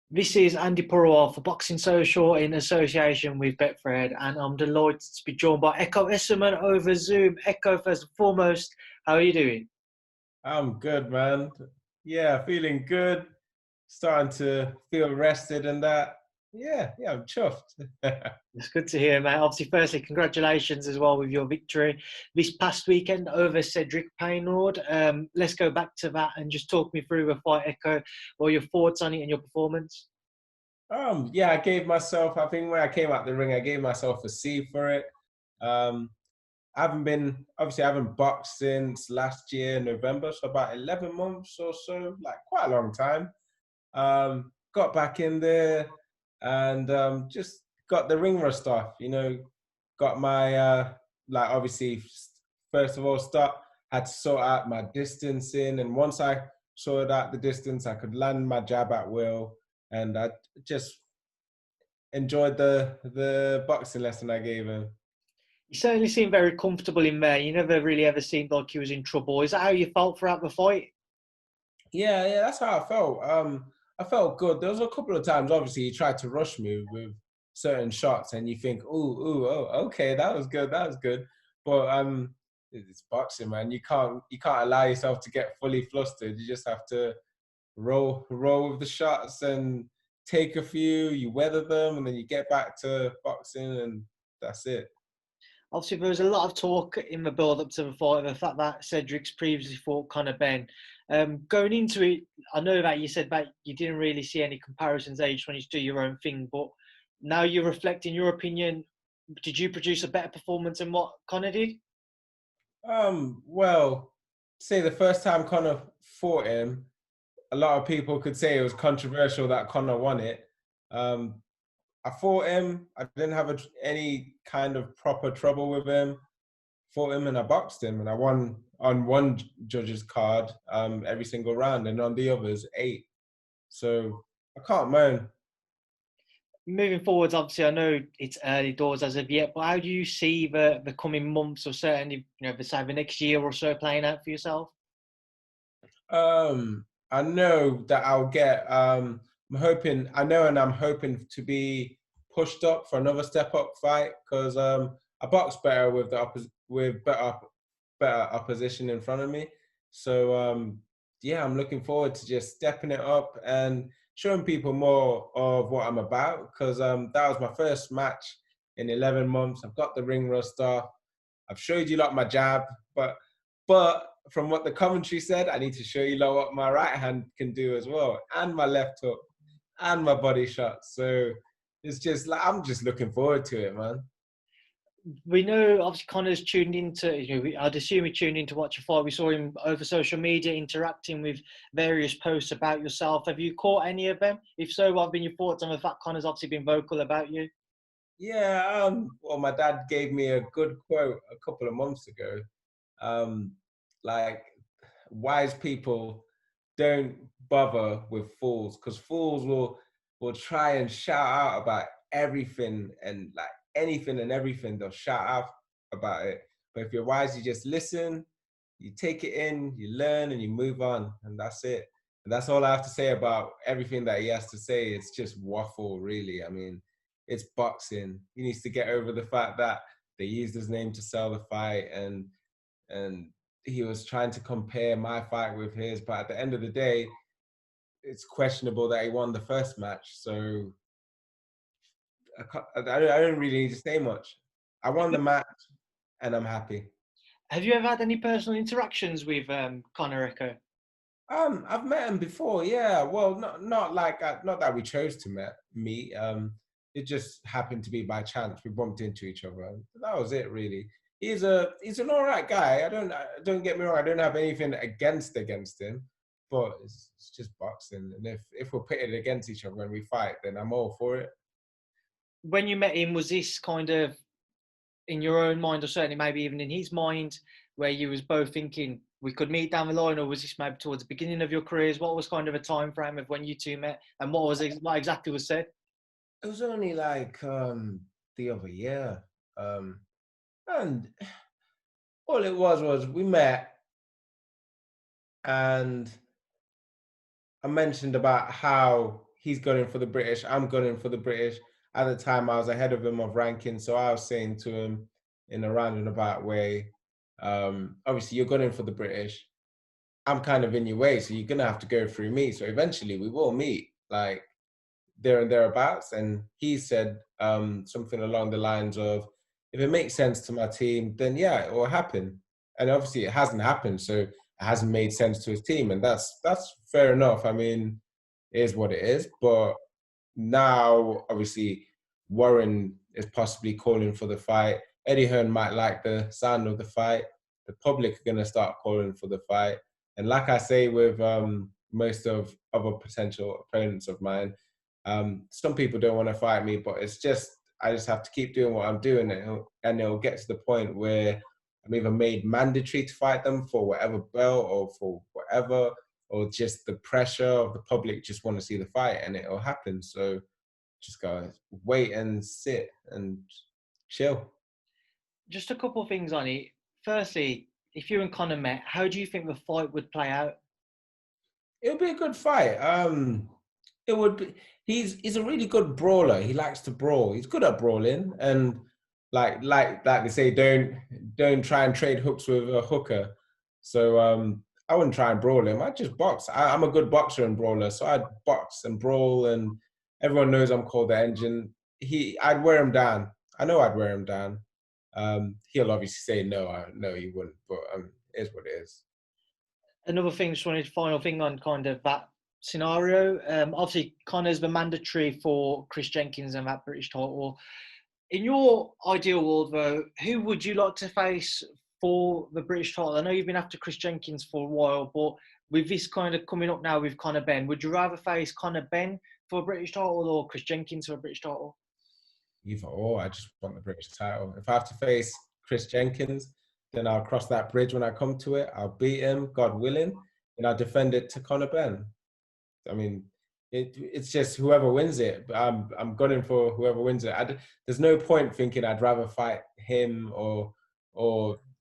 This is Andy Purewal for Boxing Social in association with Betfred, and I'm delighted to be joined by Ekow Essuman over Zoom. Ekow, first and foremost, how are you doing? I'm good, man. Yeah, feeling good. Starting to feel rested and that. Yeah, I'm chuffed. It's good to hear, mate. Obviously, firstly, congratulations as well with your victory this past weekend over Cedric Peynaud. Let's go back to that and just talk me through the fight, Ekow. What are your thoughts on it and your performance? Yeah, I gave myself, I think when I came out the ring, I gave myself a C for it. Um, obviously, I haven't boxed since last year, November, so about 11 months or so, like quite a long time. Got back in there and just got the ring rust off, got my, like obviously, first of all, had to sort out my distancing. And once I sorted out the distance, I could land my jab at will. And I just enjoyed the boxing lesson I gave him. You certainly seem very comfortable in there. You never really ever seemed like you was in trouble. Is that how you felt throughout the fight? Yeah, that's how I felt. I felt good. There was a couple of times, obviously, he tried to rush me with certain shots, and you think, oh, okay, that was good, that was good. But it's boxing, man. You can't allow yourself to get fully flustered. You just have to roll with the shots and take a few. You weather them, and then you get back to boxing, and that's it. Obviously, there was a lot of talk in the build up to the fight, the fact that Cedric's previously fought Conor Benn. Going into it, I know that you said that you didn't really see any comparisons there, you just wanted to do your own thing, but now you're reflecting your opinion. Did you produce a better performance than what Conor did? Well, say the first time Conor fought him, a lot of people could say it was controversial that Conor won it. Um, I fought him. I didn't have any kind of proper trouble with him. Fought him and I boxed him, and I won on one judge's card every single round, and on the others 8. So I can't moan. Moving forwards, obviously, I know it's early doors as of yet, but how do you see the coming months or certainly, the next year or so playing out for yourself? I know that I'll get. I know, and I'm hoping to be pushed up for another step up fight because I box better with with better opposition in front of me. So yeah, I'm looking forward to just stepping it up and showing people more of what I'm about because that was my first match in 11 months. I've got the ring rust off. I've showed you lot my jab, but from what the commentary said, I need to show you lot what my right hand can do as well, and my left hook, and my body shots. So it's just like I'm just looking forward to it, man. We know obviously Connor's tuned into, I'd assume he tuned in to watch a fight. We saw him over social media interacting with various posts about yourself. Have you caught any of them? If so, what have been your thoughts on the fact Connor's obviously been vocal about you? Yeah, well, my dad gave me a good quote a couple of months ago. Um, like, wise people don't bother with fools because fools will try and shout out about everything and like anything and everything. They'll shout out about it. But if you're wise, you just listen, you take it in, you learn, and you move on, and that's it. And that's all I have to say about everything that he has to say. It's just waffle, really. I mean, it's boxing. He needs to get over the fact that they used his name to sell the fight, and he was trying to compare my fight with his. But at the end of the day, it's questionable that he won the first match. So I don't really need to say much. I won the match, and I'm happy. Have you ever had any personal interactions with Connor Echo? I've met him before, yeah. Well, not like not that we chose to meet. It just happened to be by chance. We bumped into each other. That was it, really. He's an all right guy. Don't get me wrong. I don't have anything against him, but it's just boxing. And if we're pitted against each other when we fight, then I'm all for it. When you met him, was this kind of in your own mind, or certainly maybe even in his mind, where you was both thinking we could meet down the line, or was this maybe towards the beginning of your careers? What was kind of a time frame of when you two met, and what exactly was said? It was only like the other year, and all it was we met and I mentioned about how he's gunning for the British, I'm gunning for the British. At the time, I was ahead of him of ranking, so I was saying to him in a roundabout way, obviously you're gunning for the British. I'm kind of in your way, so you're gonna have to go through me. So eventually we will meet, like there and thereabouts. And he said something along the lines of, if it makes sense to my team, then yeah, it will happen. And obviously it hasn't happened, so it hasn't made sense to his team, and that's fair enough. I mean, it is what it is. But now, obviously, Warren is possibly calling for the fight. Eddie Hearn might like the sound of the fight. The public are going to start calling for the fight. And like I say with most of other potential opponents of mine, some people don't want to fight me, but it's just, I just have to keep doing what I'm doing. And it'll get to the point where I'm either made mandatory to fight them for whatever belt or for whatever, or just the pressure of the public just want to see the fight, and it'll happen. So just gotta wait and sit and chill. Just a couple of things on it. Firstly, if you and Conor met, how do you think the fight would play out? It would be a good fight. It would be. He's a really good brawler. He likes to brawl. He's good at brawling, and like they say, don't try and trade hooks with a hooker. So I wouldn't try and brawl him. I'd just box. I'm a good boxer and brawler, so I'd box and brawl, and everyone knows I'm called the Engine. I'd wear him down. I know I'd wear him down. He'll obviously say no, no, he wouldn't, but it is what it is. Another thing, just wanted final thing on kind of that scenario. Obviously, Conor's the mandatory for Chris Jenkins and that British title. In your ideal world, though, who would you like to face for the British title? I know you've been after Chris Jenkins for a while, but with this kind of coming up now with Conor Benn, would you rather face Conor Benn for a British title or Chris Jenkins for a British title? Either or, I just want the British title. If I have to face Chris Jenkins, then I'll cross that bridge when I come to it. I'll beat him, God willing, and I'll defend it to Conor Benn. I mean, it's just whoever wins it. I'm gunning for whoever wins it. There's no point thinking I'd rather fight him or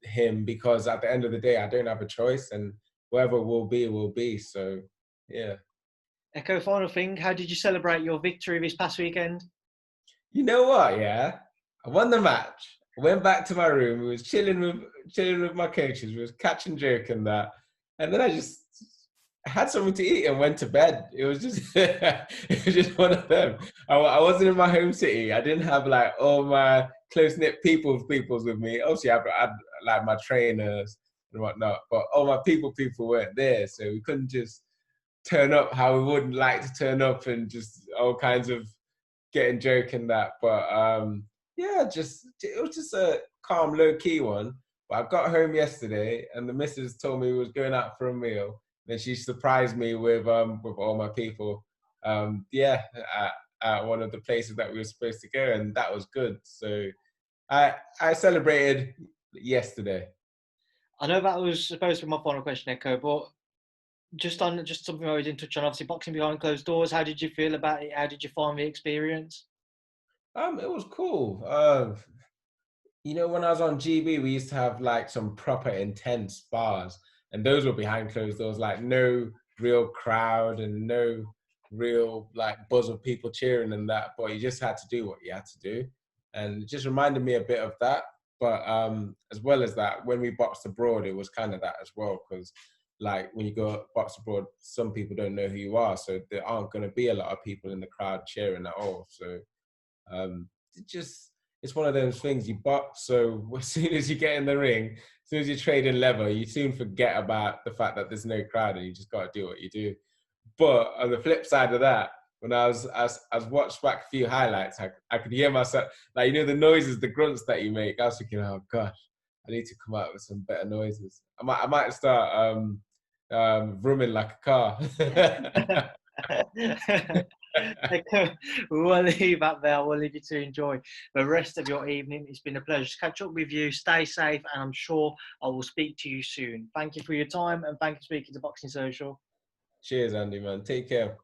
him, because at the end of the day, I don't have a choice, and whoever will be. So, yeah. Ekow, final thing, how did you celebrate your victory this past weekend? You know what? Yeah, I won the match. I went back to my room. We was chilling with my coaches. We was catching joke and that, and then I just had something to eat and went to bed. It was just it was just one of them. I wasn't in my home city. I didn't have like all my close knit peoples with me. Obviously, I had like my trainers and whatnot, but all my people weren't there, so we couldn't just turn up how we would like to turn up and just all kinds of getting joke and that. But yeah, it was just a calm, low key one. But I got home yesterday and the missus told me we was going out for a meal. Then she surprised me with all my people. Yeah, at one of the places that we were supposed to go, and that was good. So I celebrated yesterday. I know that was supposed to be my final question, Ekow, but just something I didn't touch on. Obviously, boxing behind closed doors. How did you feel about it? How did you find the experience? It was cool. You know, when I was on GB, we used to have like some proper intense bars, and those were behind closed doors, like no real crowd and no real like buzz of people cheering and that. But you just had to do what you had to do, and it just reminded me a bit of that. But as well as that, when we boxed abroad, it was kind of that as well, because like when you go box abroad, some people don't know who you are, so there aren't going to be a lot of people in the crowd cheering at all. So it's one of those things. You box, so as soon as you get in the ring, as soon as you're trading leather, you soon forget about the fact that there's no crowd and you just got to do what you do. But on the flip side of that, when I was watched back a few highlights, I could hear myself, like, you know, the noises, the grunts that you make. I was thinking, oh gosh, I need to come out with some better noises. I might start vrooming like a car. We'll leave that there. We'll leave you to enjoy the rest of your evening. It's been a pleasure to catch up with you. Stay safe, and I'm sure I will speak to you soon. Thank you for your time, and thank you for speaking to Boxing Social. Cheers, Andy, man. Take care.